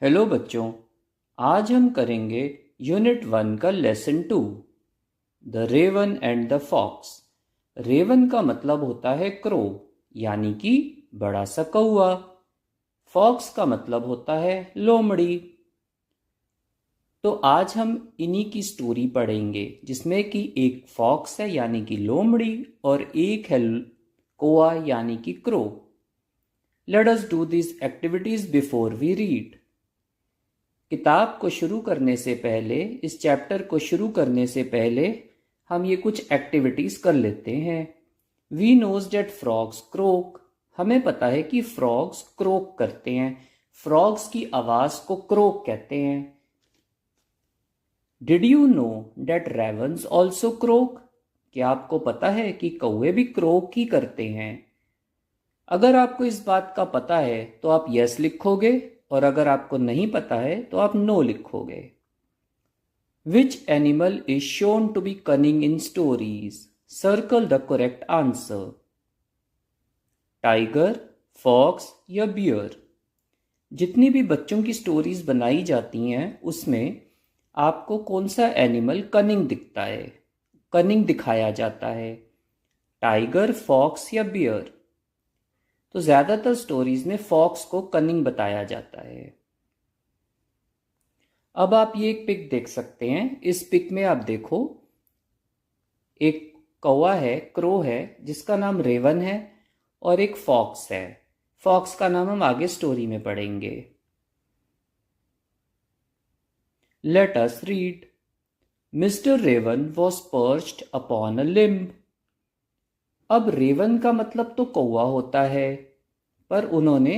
Hello बच्चों, आज हम करेंगे यूनिट 1 का lesson 2, the raven and the fox. Raven का मतलब होता है क्रो, यानी कि बड़ा सा कौआ। फॉक्स का मतलब होता है लोमड़ी। तो आज हम इन्हीं की स्टोरी पढ़ेंगे, जिसमें कि एक फॉक्स है यानी कि लोमड़ी और एक है कौआ यानी कि crow. Let us do this activities before we read. किताब को शुरू करने से पहले, इस चैप्टर को शुरू करने से पहले हम ये कुछ एक्टिविटीज कर लेते हैं। We knows that frogs croak. हमें पता है कि फ्रॉग्स क्रोक करते हैं। फ्रॉग्स की आवाज को क्रोक कहते हैं। Did you know that ravens also croak? क्या आपको पता है कि कौवे भी क्रोक ही करते हैं? अगर आपको इस बात का पता है तो आप यस लिखोगे, और अगर आपको नहीं पता है तो आप नो लिखोगे। Which animal is shown to be cunning in stories? Circle the correct answer. Tiger, fox या बियर? जितनी भी बच्चों की स्टोरीज बनाई जाती हैं उसमें आपको कौन सा एनिमल कनिंग दिखता है, कनिंग दिखाया जाता है? टाइगर, फॉक्स या बियर? तो ज्यादातर स्टोरीज में फॉक्स को कनिंग बताया जाता है। अब आप ये एक पिक देख सकते हैं। इस पिक में आप देखो, एक कौवा है, क्रो है, जिसका नाम रेवन है, और एक फॉक्स है। फॉक्स का नाम हम आगे स्टोरी में पढ़ेंगे। Let us read. Mister raven was perched upon a limb. अब रेवन का मतलब तो कौवा होता है, पर उन्होंने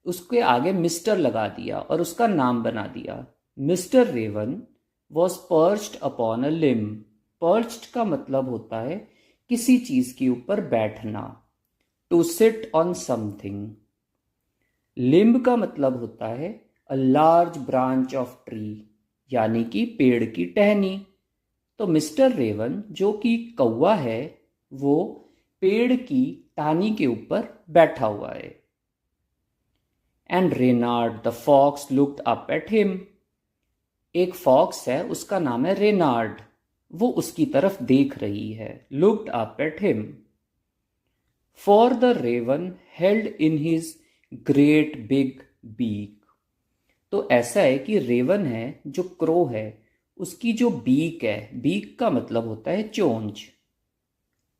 उसके आगे मिस्टर लगा दिया और उसका नाम बना दिया। Mister raven was perched upon a limb. Perched का मतलब होता है किसी चीज के ऊपर बैठना, to sit on something. Limb का मतलब होता है a large branch of tree, यानी कि पेड़ की टहनी। तो मिस्टर रेवन जो कि कौवा है, वो पेड़ की टहनी के ऊपर बैठा हुआ है। And Reynard the fox looked up at him. एक फॉक्स है, उसका नाम है रेनार्ड, वो उसकी तरफ देख रही है। Looked up at him. For the raven held in his great big beak. तो ऐसा है कि रेवन है, जो क्रो है, उसकी जो बीक है, बीक का मतलब होता है चोंच,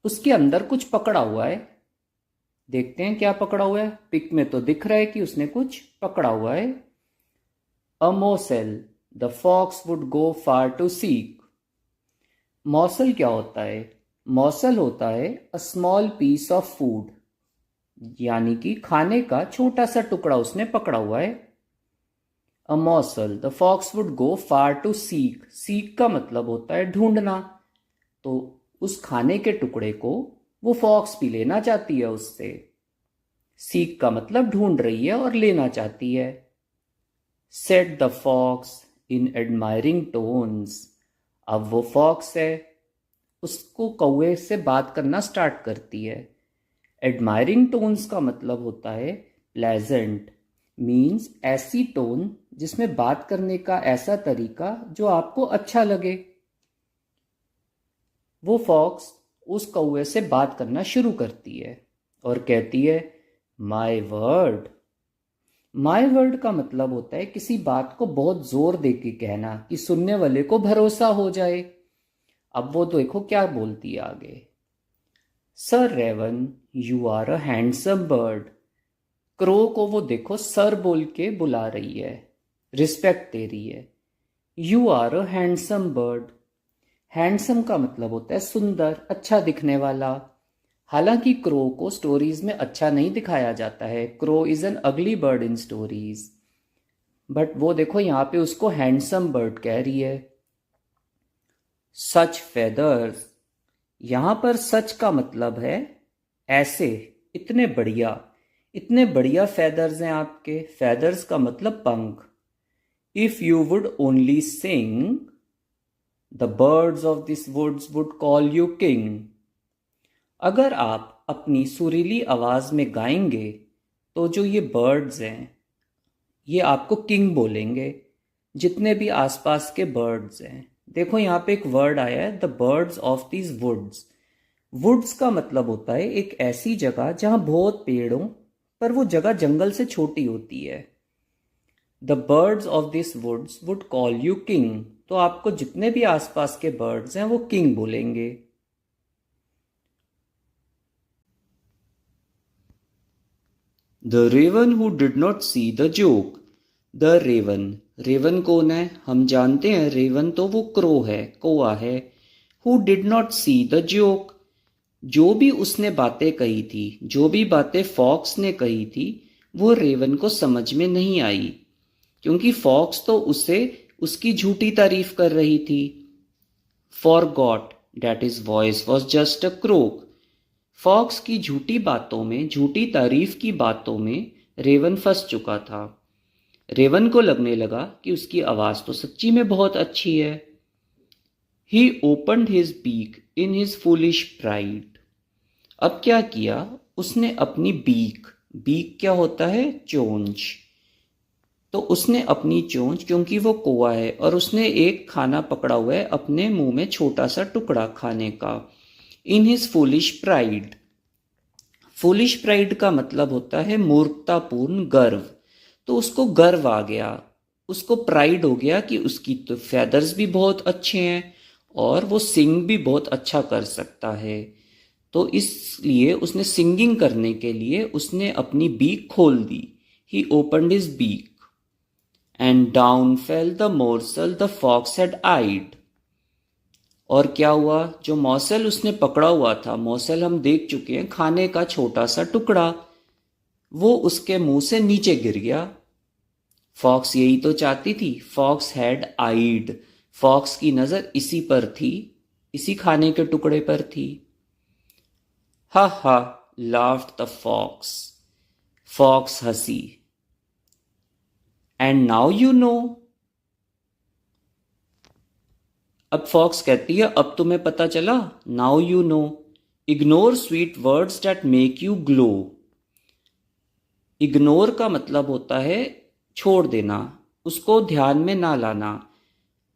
उसके अंदर कुछ पकड़ा हुआ है। देखते हैं क्या पकड़ा हुआ है। पिक में तो दिख रहा है कि उसने कुछ पकड़ा हुआ है। A morsel the fox would go far to seek. Morsel क्या होता है? मॉसल होता है a small piece of food, यानी कि खाने का छोटा सा टुकड़ा उसने पकड़ा हुआ है। A morsel the fox would go far to seek. Seek का मतलब होता है ढूंढना। तो उस खाने के टुकड़े को वो फॉक्स भी लेना चाहती है उससे। सीक का मतलब ढूंढ रही है और लेना चाहती है। Said the fox in admiring tones. अब वो फॉक्स है, उसको कौवे से बात करना स्टार्ट करती है। एडमायरिंग टोन्स का मतलब होता है प्लेजेंट, मीन्स ऐसी टोन जिसमें बात करने का ऐसा तरीका जो आपको अच्छा लगे। वो फॉक्स उस कौवे से बात करना शुरू करती है और कहती है, माय वर्ड। माय वर्ड का मतलब होता है किसी बात को बहुत जोर दे के कहना कि सुनने वाले को भरोसा हो जाए। अब वो देखो क्या बोलती है आगे। Sir raven, you are a handsome bird. Crow को वो देखो सर बोल के बुला रही है, रिस्पेक्ट दे रही है। You are a handsome bird. Handsome का मतलब होता है सुंदर, अच्छा दिखने वाला। हालांकि क्रो को स्टोरीज में अच्छा नहीं दिखाया जाता है। क्रो इज एन अगली बर्ड इन स्टोरीज, बट वो देखो यहाँ पे उसको हैंडसम बर्ड कह रही है। सच फेदर्स। यहां पर सच का मतलब है ऐसे, इतने बढ़िया, इतने बढ़िया फेदर्स हैं आपके। फेदर्स का मतलब पंख। If you would only sing, the birds of this woods would call you king. अगर आप अपनी सुरीली आवाज में गाएंगे तो जो ये बर्ड्स हैं, ये आपको किंग बोलेंगे, जितने भी आसपास के बर्ड्स हैं। देखो यहाँ पे एक वर्ड आया है, the birds of these woods. Woods का मतलब होता है एक ऐसी जगह जहाँ बहुत पेड़ हों, पर वो जगह जंगल से छोटी होती है। The birds of this woods would call you king. तो आपको जितने भी आसपास के बर्ड्स हैं वो किंग बोलेंगे। The raven who did not see the joke. The raven, raven कौन है? हम जानते हैं रेवन तो वो क्रो है, कौआ है। Who did not see the joke, जो भी उसने बातें कही थी, जो भी बातें फॉक्स ने कही थी, वो रेवन को समझ में नहीं आई, क्योंकि फॉक्स तो उसे उसकी झूठी तारीफ कर रही थी। Forgot that his voice was just a croak. Fox की झूठी बातों में, झूठी तारीफ की बातों में रेवन फंस चुका था। रेवन को लगने लगा कि उसकी आवाज तो सच्ची में बहुत अच्छी है। He opened his beak in his foolish pride. अब क्या किया उसने? अपनी बीक, बीक क्या होता है? चोंच। तो उसने अपनी चोंच, क्योंकि वो कौवा है और उसने एक खाना पकड़ा हुआ है अपने मुंह में, छोटा सा टुकड़ा खाने का। इन his foolish pride. Foolish pride का मतलब होता है मूर्खतापूर्ण गर्व। तो उसको गर्व आ गया, उसको प्राइड हो गया कि उसकी तो फेदर्स भी बहुत अच्छे हैं और वो सिंग भी बहुत अच्छा कर सकता है। तो इसलिए उसने सिंगिंग करने के लिए उसने अपनी बीक खोल दी। He opened his beak and down fell the morsel the fox had eyed. और क्या हुआ? जो मौसल उसने पकड़ा हुआ था, मौसल हम देख चुके हैं, खाने का छोटा सा टुकड़ा, वो उसके मुंह से नीचे गिर गया। फॉक्स यही तो चाहती थी। फॉक्स हैड आइड, फॉक्स की नजर इसी पर थी, इसी खाने के टुकड़े पर थी। हा हा लाफ्ड द फॉक्स, फॉक्स हंसी। एंड नाउ यू नो, अब फॉक्स कहती है अब तुम्हें पता चला। Now you know, ignore sweet words that make you glow. Ignore का मतलब होता है छोड़ देना, उसको ध्यान में ना लाना।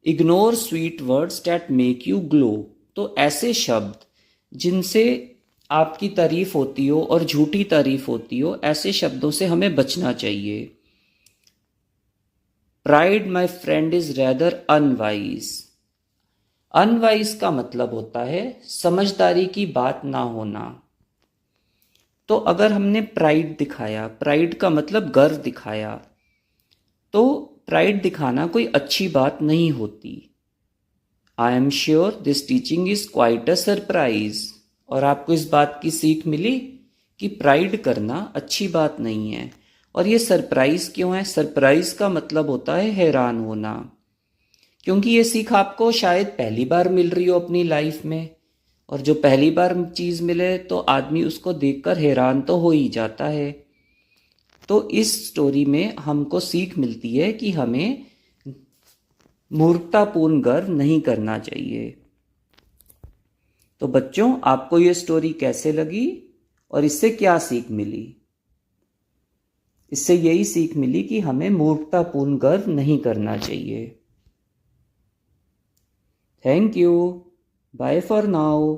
Ignore sweet words that make you glow, तो ऐसे शब्द जिनसे आपकी तारीफ होती हो और झूठी तारीफ होती हो, ऐसे शब्दों से हमें बचना चाहिए। Pride my friend is rather unwise. Unwise का मतलब होता है समझदारी की बात ना होना। तो अगर हमने प्राइड दिखाया, प्राइड का मतलब गर्व दिखाया, तो प्राइड दिखाना कोई अच्छी बात नहीं होती। I am sure this teaching is quite a surprise. और आपको इस बात की सीख मिली कि प्राइड करना अच्छी बात नहीं है। और ये सरप्राइज क्यों है? सरप्राइज का मतलब होता है हैरान होना, क्योंकि ये सीख आपको शायद पहली बार मिल रही हो अपनी लाइफ में। और जो पहली बार चीज़ मिले तो आदमी उसको देखकर हैरान तो हो ही जाता है। तो इस स्टोरी में हमको सीख मिलती है कि हमें मूर्खतापूर्ण गर्व नहीं करना चाहिए। तो बच्चों, आपको ये स्टोरी कैसे लगी और इससे क्या सीख मिली? इससे यही सीख मिली कि हमें मूर्खतापूर्ण गर्व नहीं करना चाहिए। Thank you. Bye for now.